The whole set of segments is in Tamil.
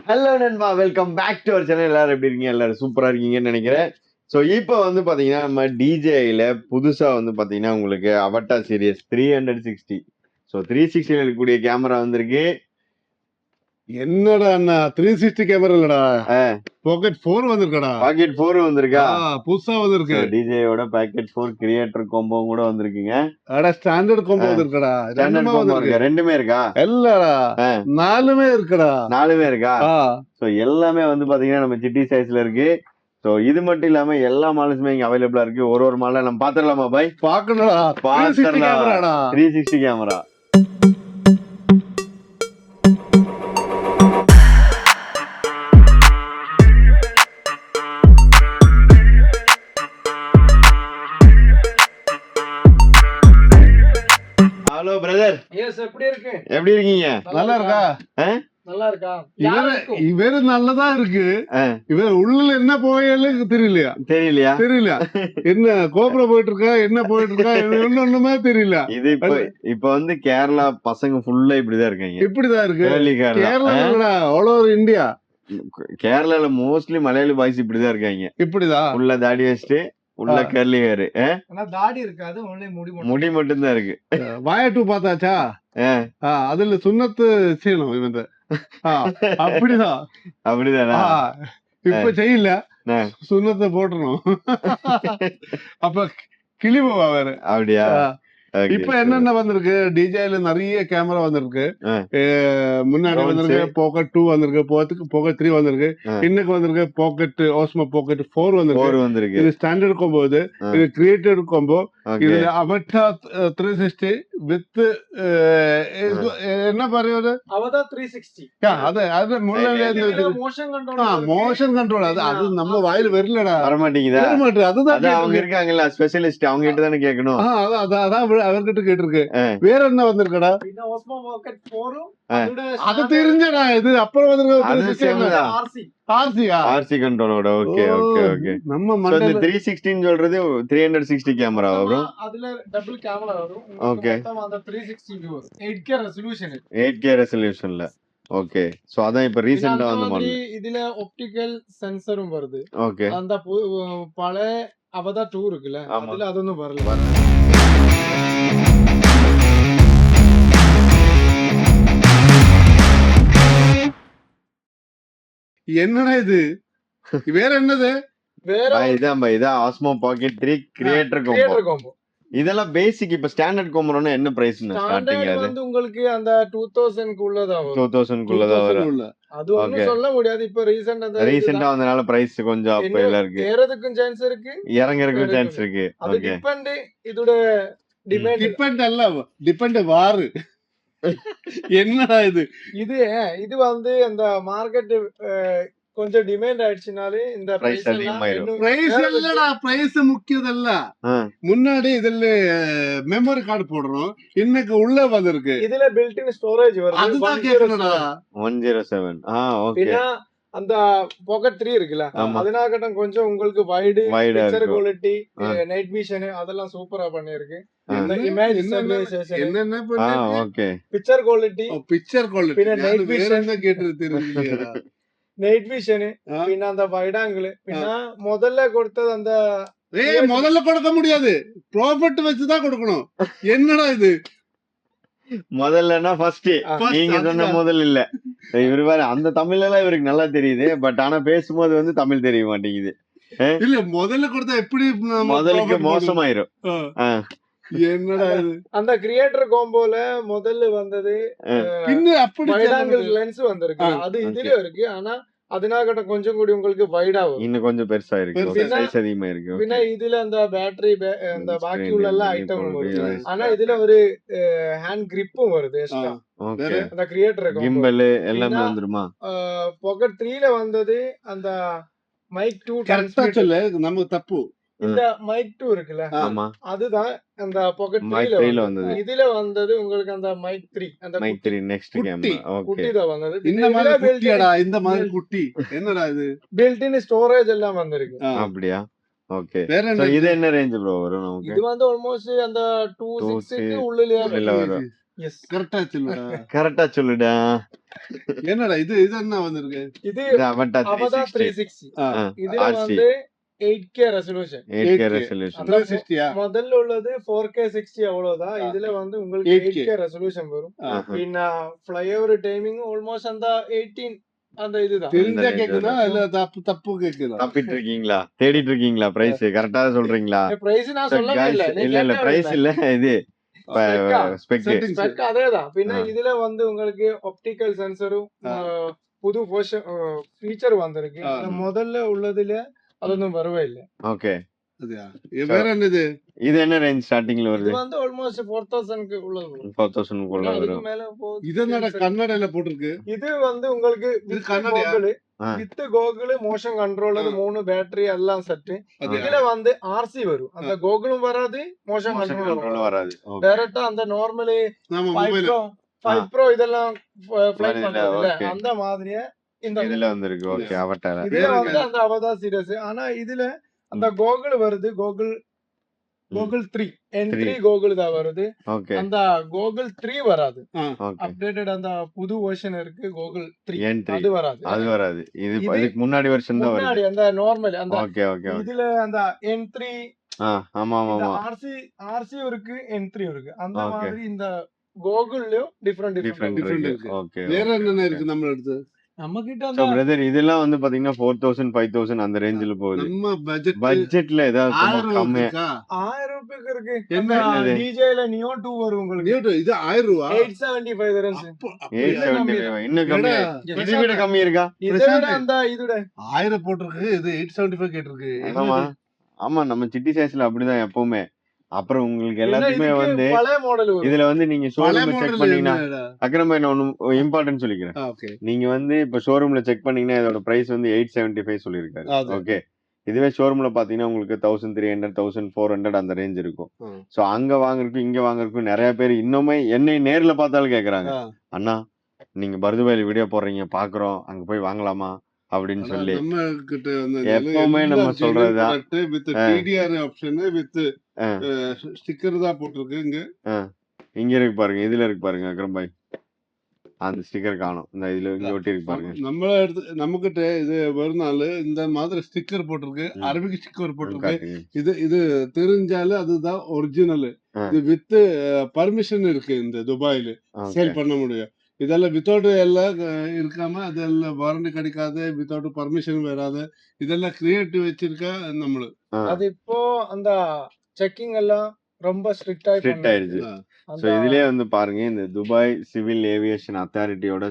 ஹலோ நண்பா, welcome back to our channel. எல்லாரும் எப்படி இருக்கீங்க? எல்லாரும் சூப்பரா இருக்கீங்கன்னு நினைக்கிறேன். ஸோ இப்போ வந்து பாத்தீங்கன்னா நம்ம டிஜேல புதுசா வந்து பாத்தீங்கன்னா உங்களுக்கு அவட்டா சீரியஸ் 360. ஸோ 360ல இருக்கக்கூடிய கேமரா வந்திருக்கு. என்னடா அண்ணா 360 கேமரா இல்லடா, பாக்கெட் 4 வந்திருக்கடா. பாக்கெட் 4 வந்திருக்கா? புதுசா வந்திருக்கு. டிஜேயோட பாக்கெட் 4 கிரியேட்டர் காம்போ கூட வந்திருக்குங்க. அட ஸ்டாண்டர்ட் காம்போ வந்திருக்கடா. ரெண்டுமே வந்திருக்கு. ரெண்டுமே இருக்கா? இல்லடா, நாலுமே இருக்குடா. நாலுமே இருக்கா? ஸோ எல்லாமே வந்து பாத்தீங்கன்னா நம்ம சிட்டி சைஸ்ல இருக்கு. ஸோ இது மட்டும் இல்லாம எல்லா மாடல்ஸுமே இங்க அவைலபிளா இருக்கு. ஒரு மாடல நம்ம பாத்துடலாமா பாய்? பாக்கணும்டா. 360 கேமரா. Hello brother. எஸ், எப்படி இருக்கு? எப்படி இருக்கீங்க? நல்லா இருக்கா? நல்லா இருக்கா? இவரு நல்லதா இருக்கு. இவர் உள்ள என்ன போயல தெரியலையா? தெரியலையா என்ன கோபுர போயிட்டு இருக்கா, என்ன போயிட்டு இருக்கா, ஒண்ணுமே தெரியல. இது இப்ப வந்து கேரளா பசங்க ஃபுல்லா இப்படிதான் இருக்காங்க. இப்படிதான் இருக்கு. Kerala all over India. கேரளால மோஸ்ட்லி மலையாளி பாய்ஸ் இப்படிதான் இருக்காங்க. இப்படிதான் உள்ள தாடி வச்சுட்டு உள்ள கர்லி ஹேர். தாடி இருக்காது, முடி மட்டும் தான் இருக்கு. வாயா 2 பார்த்தாச்சா? அதுல சுண்ணத்து செய்யணும் இவன். அப்படிதான். அப்படிதானா? இப்ப செய்யல, சுண்ணத்தை போட்டணும். அப்ப கிளிபவா வேற. அப்படியா? இப்ப என்னென்ன வந்திருக்கு? டிஜேல நிறைய கேமரா வந்திருக்கு. முன்னாடி வந்திருக்கு பாக்கெட் 2 வந்திருக்கு, பாக்கெட் 3 வந்திருக்கு, இன்னைக்கு வந்திருக்கு பாக்கெட் ஆஸ்மோ பாக்கெட் 4 வந்திருக்கு. இது ஸ்டாண்டர்ட் காம்போ, இது கிரியேட்டட் காம்போ. இதுல அவட்டா 360 வித் என்ன പറയുന്നത്? அவதா 360. அது மோஷன் கண்ட்ரோல். அது நம்ம வாயில வரலடா, வரமாட்டேங்குது. அதுதான் அவங்க இருக்காங்கல்ல ஸ்பெஷலிஸ்ட், அவங்க கிட்ட தானே கேட்கணும். அதான் அவர்கிட்ட கேட்டிருக்கு. வேற என்ன வந்திருக்கடா? அது தெரிஞ்சடா. இது அப்புறம் வந்திருக்க ஆர்சி கண்ட்ரோலோட. Okay okay okay. நம்ம 360 சொல்றது 360 கேமரா வரும். அதுல டபுள் கேமரா வரும். ஓகே. அந்த 360 வியூஸ் 8K ரெசல்யூஷன். 8K ரெசல்யூஷன்ல. ஓகே. சோ அதான் இப்ப ரீசன்ட்டா வந்த மாடல். இதுல ஆப்டிகல் சென்சரும் வருது. ஓகே. அந்த பழைய அவதா 2 இருக்குல, அதுல அதொന്നും வரல. என்னடா இது? வேற என்னது? இதான் ஆஸ்மோ பாக்கெட் 3 கிரியேட்டர் காம்போ. இதெல்லாம் பேசிக். இப்ப ஸ்டாண்டர்ட் காம்போனா என்ன பிரைஸ்? ஸ்டார்டிங் அது வந்து உங்களுக்கு அந்த 2000 குள்ளதா வரும். 2000 குள்ளதா வரும். அது ஒண்ணும் சொல்ல முடியாது. இப்ப ரீசன்ட்டா வந்தனால பிரைஸ் கொஞ்சம் அப்பைல இருக்கு. ஏறதுக்கும் சான்ஸ் இருக்கு, இறங்கறதுக்கும் சான்ஸ் இருக்கு. அது டிபெண்ட். இதோட டிமாண்ட் டிபெண்ட் அல்ல, டிபெண்ட் வார். என்னடா இது? இது வந்து அந்த மார்க்கெட் கொஞ்சம் டிமாண்ட் ஆயிடுச்சுனாலே இந்த பிரைஸ் அதிகமாயிரும். பிரைஸ் இல்லடா, பிரைஸ் முக்கியதல்ல. முன்னாடி இதுல மெமரி கார்டு போடுறோம், இன்னைக்கு உள்ள வந்திருக்கு. இதுல பில்ட் இன் ஸ்டோரேஜ் வருது. அதுதான் கேக்குறடா. 107. ஓகே. அந்த பாக்கெட் 3 இருக்குல, அதனால கொஞ்சம் உங்களுக்கு wide, picture quality, night vision அதெல்லாம் சூப்பரா பண்ணிருக்கு. இந்த இமேஜ் ஸ்டெபிலைசேஷன் என்னென்ன பண்ணிருக்கு. ஓகே. பிக்சர் குவாலிட்டி, പിന്നെ നൈറ്റ് വിഷൻ കേട്ടിരുന്നില്ല. നൈറ്റ് വിഷന്, പിന്നെ அந்த வைட் ஆங்கிள். പിന്നെ முதல்ல கொடுத்தது அந்த முதல்ல கொடுக்க முடியாது, ப்ராஃபிட் வச்சுதான் கொடுக்கணும். என்னடா இது? முதல்லனா ஃபர்ஸ்ட் நீங்க சொன்ன முதல் இல்ல. இவரு வேற அந்த தமிழ்ல எல்லாம் இவருக்கு நல்லா தெரியுது. பட் ஆனா பேசும்போது வந்து தமிழ் தெரிய மாட்டேங்குது. இல்ல முதல்ல கொடுத்தா எப்படி முதலுக்கு மோசமாயிரும். என்னடா இது? அந்த கிரியேட்டர் காம்போல முதல்ல வந்தது பின்ன அப்படி வைட் ஆங்கிள் லென்ஸ் வந்திருக்கு. அது இதுல இருக்கு. ஆனா அதனால கொஞ்சம் கூடி உங்களுக்கு வைடா வரும், இன்னும் கொஞ்சம் பெருசா இருக்கு, சைஸ் அதிகமா இருக்கு. பின்ன இதுல அந்த பேட்டரி அந்த பாக்கி உள்ள எல்லா ஐட்டம் வருது. ஆனா இதுல ஒரு ஹேண்ட் கிரிப்பும் வருது எக்ஸ்ட்ரா. ஓகே. அந்த கிரியேட்டர் கிம்பல் எல்லாமே வந்துருமா? பாக்கெட் 3ல வந்தது அந்த மைக் 2 கரெக்ட்டா சொல்லு, நமக்கு தப்பு. இந்த மைக் 2 இருக்குல, அதுதான் அந்த பாக்கெட் 3ல வந்தது. இதுல வந்தது உங்களுக்கு அந்த மைக் 3, அந்த மைக் 3 நெக்ஸ்ட் கேமரா. ஓகே. குட்டி தான் வந்தது. இந்த மாதிரி குட்டியாடா, இந்த மாதிரி குட்டி. என்னடா இது? பில்ட் இன் ஸ்டோரேஜ் எல்லாம் வந்திருக்கு. அப்படியா? ஓகே. இது என்ன ரேஞ்ச் ப்ரோ வரும் நமக்கு? இது வந்து ஆல்மோஸ்ட் அந்த 26 க்கு உள்ளல வரும். எஸ் கரெக்டா சொல்லுடா. கரெக்டா சொல்லுடா. என்னடா இது இது என்ன வந்திருக்கு? இது இது அவட்டா அவதா 360. 360. இதுல RC வந்து 8K ரெசல்யூஷன். 8K resolution. அந்த 360 முதல்ல உள்ளது 4K 60 அவ்வளவுதான். இதுல வந்து உங்களுக்கு 8K 8K ரெசல்யூஷன் வரும். பின்ன ஃப்ளைஓவர் டைமிங் ஆல்மோஸ்ட் அந்த 18 அந்த இதுதான். தெரிஞ்சா கேக்குதா இல்ல தப்பு தப்பு கேக்குதா? தப்பிட்டு இருக்கீங்களா? தேடிட்டு இருக்கீங்களா? பிரைஸ் கரெக்டா சொல்றீங்களா? பிரைஸ் நான் சொல்லவே இல்ல. இல்ல இல்ல பிரைஸ் இல்ல, இது ஸ்பெக் ஸ்பெக் அதேதான். பின்ன இதுல வந்து உங்களுக்கு ஆப்டிகல் சென்சரும் புது ஃபீச்சர் வந்திருக்கு. முதல்ல உள்ளதுல அதொന്നും வரவே இல்ல. ஓகே. வேற என்னது? இது என்ன ரேஞ்ச் ஸ்டார்டிங்ல வருது? இது வந்து ஆல்மோஸ்ட் 4000 க்கு உள்ளது. 4000 குள்ள வரும். மேல போகுது. இது என்னடா கன்னடல போட்டுருக்கு? இது வந்து உங்களுக்கு இது கன்னடயா? வித் கோகுல் மோஷன் கண்ட்ரோலர் 3 பேட்டரி எல்லாம் செட். இதுல வந்து RC வரும். அந்த கோகுலும் வராது, மோஷன் கண்ட்ரோலரும் வராது. டைரக்டா அந்த நார்மலி 5 Pro இதெல்லாம் ஃளைட் பண்றதுல அந்த மாதிரியே இந்த இதுல வந்திருக்கு. ஓகே. அவட்டார் இதுல வந்து அந்த அவதா சீரிஸ். ஆனா இதுல அந்த கோகுல் வருது, கோகுல் 3 N3 கோகுல் தான் வருது. அந்த கோகுல் 3 வராது. அப்டேட்டட் அந்த புது வெர்ஷன் இருக்கு கோகுல் 3 அது வராது. இது இதுக்கு முன்னாடி வெர்ஷன் தான் வருது. முன்னாடி அந்த நார்மல் அந்த ஓகே. இதுல அந்த N3 ஆமா ஆமா RC இருக்கு, N3 இருக்கு. அந்த மாதிரி இந்த கோகுல்லயும் டிஃபரெண்ட் இருக்கு. ஓகே. வேற என்ன இருக்கு நம்ம எடுத்து? நம்ம கிட்ட அந்த பிரதர் இதெல்லாம் வந்து பாத்தீங்கன்னா 4000 5000 அந்த ரேஞ்சில போகுது. நம்ம பட்ஜெட்ல ஏதாவது கம்மி 1000 ரூபாய்க்கு இருக்கு. என்ன டிஜேல நியோ 2 வரும் உங்களுக்கு. நியோ 2 இது 1000 ரூபாய். 875 dirhams. 875 இன்னும் கம்மி. இதை விட கம்மி இருக்கா? இதை விட அந்த இதுட 1000 போட்டுருக்கு. இது 875 கேட்டிருக்கு. ஆமா நம்ம சிட்டி சைஸ்ல அப்படிதான் எப்பவுமே. அப்புறம் உங்களுக்கு எல்லாத்துக்குமே வந்து இதுல வந்து நீங்க ஷோரூம்ல செக் பண்ணீங்கன்னா அக்கறம் நான் ஒன்னு இம்பார்ட்டன்ட் சொல்லிக்கிறேன். நீங்க வந்து இப்ப ஷோரூம்ல செக் பண்ணீங்கன்னா இதோட பிரைஸ் வந்து 875 சொல்லிருக்காரு. ஓகே. இதுவே ஷோரூம்ல பாத்தீங்கன்னா உங்களுக்கு 1300 1400 அந்த ரேஞ்ச் இருக்கும். சோ அங்க வாங்குறதுக்கும் இங்க வாங்குறதுக்கும் நிறைய பேர் இன்னுமே என்னை நேர்ல பார்த்தாலும் கேக்குறாங்க, அண்ணா நீங்க பர்துபாயில வீடியோ போடுறீங்க பாக்குறோம், அங்க போய் வாங்கலாமா அப்படின்னு சொல்லி. நம்ம கிட்ட வந்து எப்பவுமே நம்ம சொல்றதுதான் with TDR option with sticker தான் போட்டுருக்கு. இங்க இருக்கு பாருங்க, இதுல இருக்கு பாருங்க அக்ரம் பாய், அந்த ஸ்டிக்கர் காணும். இந்த இதுல இங்க ஒட்டி இருக்கு பாருங்க. நம்மள எடுத்து நம்ம கிட்ட இது வருனால இந்த மாதிரி ஸ்டிக்கர் போட்டிருக்கு, அரபிக் ஸ்டிக்கர் போட்டிருக்கு. இது தெரிஞ்சாலும் அதுதான் ஒரிஜினல். இது வித் பர்மிஷன் இருக்கு இந்த துபாயில சேல் பண்ண முடியும். இதெல்லாம் வித்தவுட் எல்லாம் இருக்காம அதெல்லாம் வாரண்டி கிடைக்காது, வித்தவுட் பர்மிஷன் வராது. இதெல்லாம் கிரியேட்டிவ் வச்சிருக்கா நம்மளு. அது இப்போ அந்த செக்கிங் எல்லாம் ரொம்ப ஸ்ட்ரிக்ட் ஆயிடுச்சு. சோ இதுலயே வந்து பாருங்க இந்த துபாய் சிவில் ஏவியேஷன் அத்தாரிட்டியோட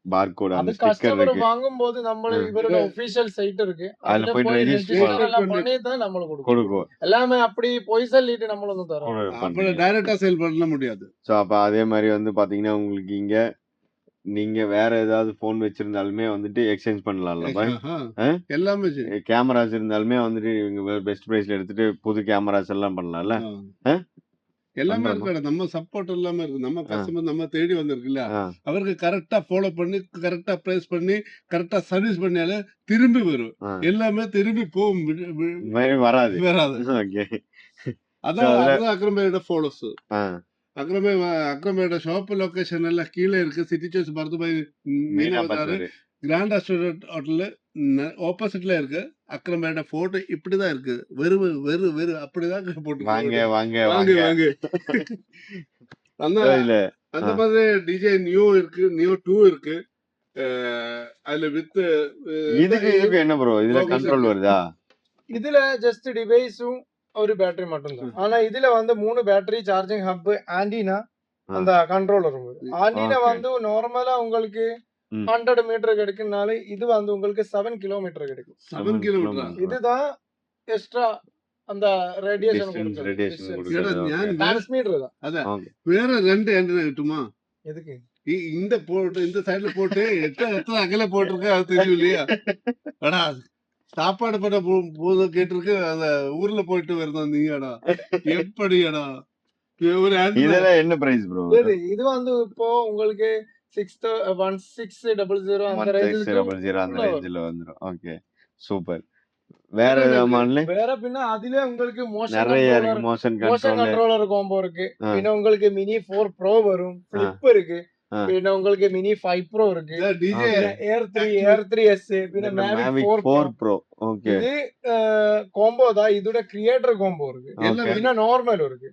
பார்கோட் அந்த ஸ்டிக்கர் இருக்கு. வாங்கும்போது நம்ம இவரோட ஆபீஷியல் சைட் இருக்கு, அதுல போய் ரெஜிஸ்டர் பண்ணி தான் நம்மளுக்கு கொடுக்கும். எல்லாமே அப்படி போய் சொல்லிட்டு நம்மளுக்கு தரோம். அப்ப டைரக்டா சேல் பண்ண முடியாது. சோ அப்ப அதே மாதிரி வந்து பாத்தீங்கன்னா உங்களுக்கு இங்க நீங்க வேற ஏதாவது போன் வச்சிருந்தாலுமே வந்துட்டு எக்ஸ்சேஞ்ச் பண்ணலாம்ல பாய். எல்லாமே கேமராஸ் இருந்தாலுமே வந்துட்டு இவங்க பெஸ்ட் பிரைஸ்ல எடுத்துட்டு புது கேமராஸ் எல்லாம் பண்ணலாம்ல. எல்லாமே இருக்கு. நம்ம சப்போர்ட் எல்லாமே இருக்கு. நம்ம கஸ்டமர் நம்ம தேடி வந்திருக்குல்ல, அவருக்கு கரெக்டா ஃபாலோ பண்ணி கரெக்டா பிரைஸ் பண்ணி கரெக்டா சர்வீஸ் பண்ணாலே திரும்பி வரும். எல்லாமே திரும்பி போகும் வராது. ஓகே. அதான் அக்ரமேயோட ஃபாலோஸ். அக்ரமேயோட ஷாப் லொகேஷன் எல்லாம் கீழே இருக்கு. சிட்டி சாய்ஸ் பர்துபாய் மீனா பஜார் கிராண்ட் ரெஸ்டாரண்ட் ஹோட்டல் ஆப்போசிட்ல இருக்கு. அக்ரமேயோட போட்டோ இப்படிதான் இருக்கு. வெறு அப்படிதான் போட்டு வாங்க அந்த மாதிரி டிஜே நியூ இருக்கு, நியூ 2 இருக்கு. அதுல வித் இதுக்கு என்ன ப்ரோ இதுல கண்ட்ரோல் வருதா? இதுல ஜஸ்ட் டிவைஸும் ஒரு பேட்டரி மட்டும் தான். ஆனா இதுல வந்து 3 பேட்டரி சார்ஜிங் ஹப், ஆன்டினா, அந்த கண்ட்ரோலர். ஆன்டினா வந்து நார்மலா உங்களுக்கு 100 மீட்டர் கிடைக்கும்னால இது வந்து உங்களுக்கு 7 கிலோமீட்டர் கிடைக்கும். 7 கிலோமீட்டர். இதுதான் எக்ஸ்ட்ரா அந்த ரேடியேஷன் டிரான்ஸ்மிட்டர் தான். அதான் வேற 2 ஆன்டினா கிட்டுமா? எதுக்கு இந்த போட்டு இந்த சைடுல போட்டு எத்தனை அகல போட்டிருக்கு அது தெரியும் இல்லையா? அடா சாப்பாடு பண்ண போது கேட்டிருக்கு. அந்த ஊர்ல போயிட்டு வருதா நீங்கடா எப்படிடா? இதெல்லாம் என்ன பிரைஸ் ப்ரோ? இது வந்து இப்போ உங்களுக்கு 1600 அந்த ரேஞ்சில வந்துரும். Okay super. வேற மாடல் வேற பின்ன அதுல உங்களுக்கு நிறைய இருக்கு. மோஷன் கண்ட்ரோல் கண்ட்ரோலர் காம்போ இருக்கு. பின்ன உங்களுக்கு மினி 4 ப்ரோ வரும், ஃபிளிப் இருக்கு. பின்ன உங்களுக்கு மினி 5 ப்ரோ இருக்கு, ஏர் 3 எஸ், பின்ன மேவிக் 4 ப்ரோ. ஓகே, இது காம்போ தான். இதோட கிரியேட்டர் காம்போ இருக்கு. பின்ன நார்மல் இருக்கு.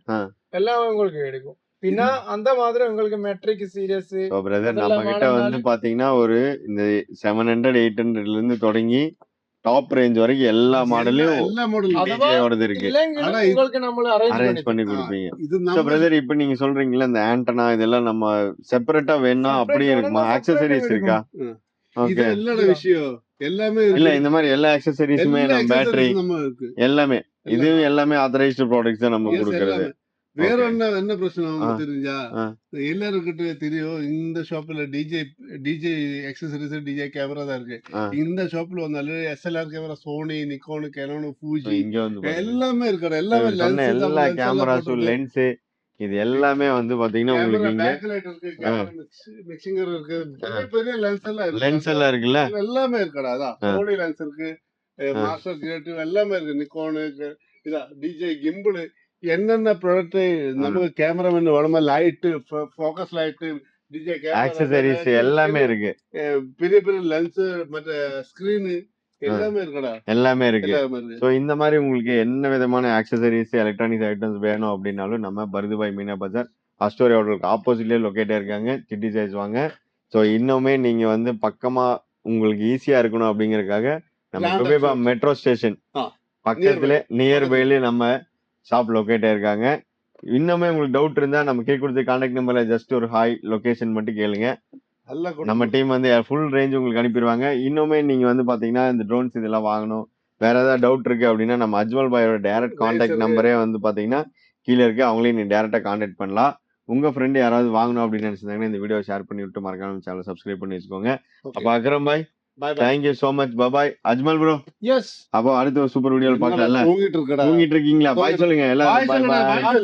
எல்லாம் உங்களுக்கு எடுக்கும். பின்ன அந்த மாதிரி உங்களுக்கு மெட்ரிக் சீரியஸ். சோ பிரதர், நம்ம கிட்ட வந்து பாத்தீங்கன்னா ஒரு இந்த 700 800ல இருந்து தொடங்கி டாப் ரேஞ்ச் வரைக்கும் எல்லா மாடலையும் டிஜேயோடது இருக்கு. உங்களுக்கு நம்மள அரேஞ்ச் பண்ணி கொடுப்பீங்க. சோ பிரதர், இப்போ நீங்க சொல்றீங்கல்ல இந்த ஆண்டனா இதெல்லாம் நம்ம செப்பரேட்டா வேணா அப்படியே இருக்குமா? ஆக்சஸரீஸ் இருக்கா? ஓகே, எல்லா விஷயம் எல்லாமே இல்ல இந்த மாதிரி எல்லா ஆக்சஸரீஸுமே நம்ம பேட்டரி எல்லாமே இது எல்லாமே ஆத்தரைஸ்டு ப்ராடக்ட்ஸ் தான் நம்ம கொடுக்கிறது. வேற என்ன பிரச்சனை தெரிஞ்சா, எல்லாருக்கிட்ட தெரியும் இந்த ஷாப்ல டிஜே ஆக்சஸரீஸ் டிஜே கேமரா தான் இருக்கு. இந்த ஷாப்ல வந்தாலும் SLR camera, Sony, Nikon, Canon, Fuji எல்லாமே இருக்கற. எல்லாமே எல்லா கேமராஸ், லென்ஸ் இது எல்லாமே வந்து பாத்தீங்கன்னா உங்களுக்கு இங்க மிக்சிங்கர் இருக்கு, பெரிய லென்ஸ் எல்லாம் இருக்குல்ல, எல்லாமே இருக்கடா. அதான் சோனி லென்ஸ் இருக்கு, மாஸ்டர் கிரியேட்டிவ் எல்லாமே இருக்கு, நிக்கோன் இதா டிஜே கிம்பிள் என்னென்ன ப்ராடக்ட் நமக்கு கேமராமேன் வேணுமா, light, focus light, DJ accessories எல்லாமே இருக்கு. பெரிய பெரிய லென்ஸ், மற்ற ஸ்கிரீன் எல்லாமே இருக்குடா, எல்லாமே இருக்கு. சோ இந்த மாதிரி உங்களுக்கு என்ன விதமான ஆக்சஸரீஸ், எலக்ட்ரானிக்ஸ் ஐட்டம்ஸ் வேணும் அப்படின்னாலும் நம்ம பர்துபாய் மீனா பஜார் அஸ்டோரியா ஹோட்டலுக்கு ஆப்போசிட்லயே லொகேட் இருக்காங்க. சிட்டி சைஸ் வாங்க. சோ இன்னுமே நீங்க வந்து பக்கமா உங்களுக்கு ஈஸியா இருக்கணும் அப்படிங்கறதுக்காக நம்ம குபேபா மெட்ரோ ஸ்டேஷன் பக்கத்துல நியர்பைல நம்ம ஷாப் லொகேட் ஆயிருக்காங்க. இன்னுமே உங்களுக்கு டவுட் இருந்தா நம்ம கீழே கொடுத்த கான்டாக்ட் நம்பர்ல ஜஸ்ட் ஒரு ஹாய் லொகேஷன் மட்டும் கேளுங்க. நம்ம டீம் வந்து ஃபுல் ரேஞ்ச் உங்களுக்கு அனுப்பிடுவாங்க. இன்னுமே நீங்க வந்து பாத்தீங்கன்னா இந்த ட்ரோன்ஸ் இதெல்லாம் வாங்கணும், வேற ஏதாவது டவுட் இருக்கு அப்படின்னா நம்ம அஜ்மல் பாயோட டைரக்ட் கான்டாக்ட் நம்பரே வந்து பாத்தீங்கன்னா கீழே இருக்கு. அவங்களையும் நீங்க டைரக்டா கான்டாக்ட் பண்ணலாம். உங்க ஃப்ரெண்ட் யாராவது வாங்கணும் அப்படின்னு நினைச்சிருந்தாங்கன்னா இந்த வீடியோ ஷேர் பண்ணி விட்டு மறக்காம சேனல் சப்ஸ்கிரைப் பண்ணி வச்சுக்கோங்க. அப்ப Akram bhai, thank you so much. bye bye. Ajmal bro, yes. அப்போ அடுத்த சூப்பர் வீடியோல பார்க்கலாம்ல. தூங்கிட்டு இருக்கீங்களா? பாய் சொல்லுங்க எல்லாரும். பாய்.